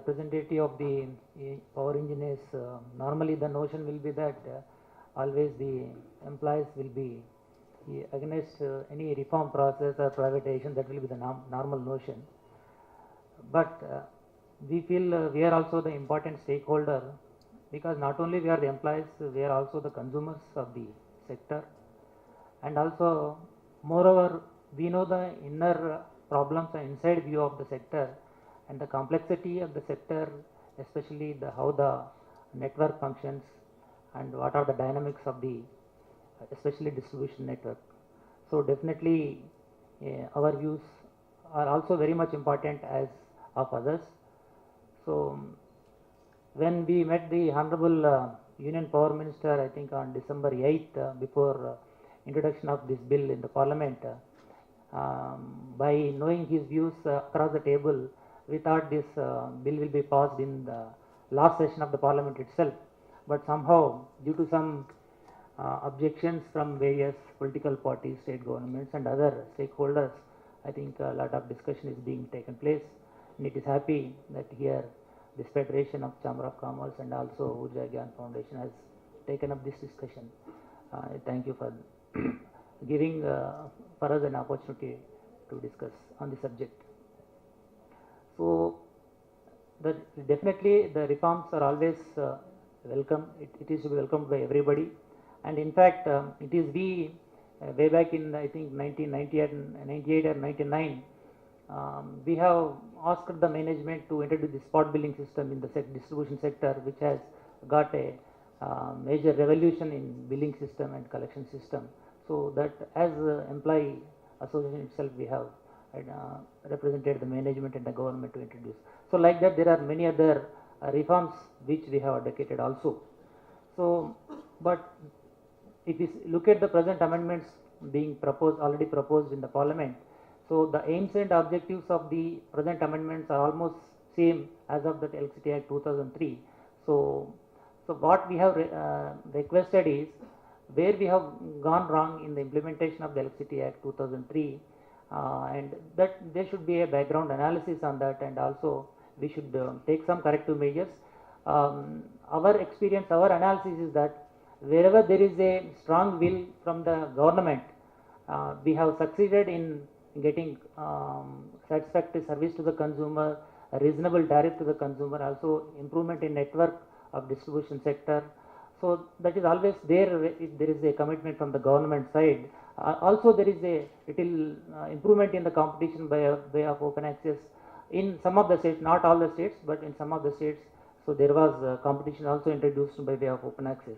representative of the power engineers, normally the notion will be that always the employees will be against any reform process or privatization. That will be the normal notion. But we feel we are also the important stakeholder, because not only we are the employees, we are also the consumers of the sector. And also, moreover, we know the inner problems and inside view of the sector and the complexity of the sector, especially how the network functions and what are the dynamics of the especially distribution network. So definitely our views are also very much important as of others. So when we met the Honorable Union Power Minister, I think on December 8th, before introduction of this bill in the Parliament, by knowing his views across the table, we thought this bill will be passed in the last session of the Parliament itself. But somehow, due to some objections from various political parties, state governments and other stakeholders, I think a lot of discussion is being taken place. And it is happy that here this Federation of Chamber of Commerce and also Urja Gyan Foundation has taken up this discussion. Thank you for giving for us an opportunity to discuss on the subject. So definitely the reforms are always welcome. It is to be welcomed by everybody. And in fact, it is we way back in I think 1998 or 99, we have asked the management to introduce the spot billing system in the distribution sector, which has got a major revolution in billing system and collection system. So that as employee association itself, we have represented the management and the government to introduce. So like that, there are many other reforms which we have advocated also. So, but if you look at the present amendments being proposed, already proposed in the Parliament, so the aims and objectives of the present amendments are almost same as of the Electricity Act 2003. So what we have requested is, where we have gone wrong in the implementation of the Electricity Act 2003, and that there should be a background analysis on that, and also we should take some corrective measures. Our experience, our analysis is that wherever there is a strong will from the government, we have succeeded in getting satisfactory service to the consumer, a reasonable tariff to the consumer, also improvement in network of distribution sector. So that is always there if there is a commitment from the government side. Also there is a little improvement in the competition by way of open access in some of the states, not all the states, but in some of the states. So there was competition also introduced by way of open access.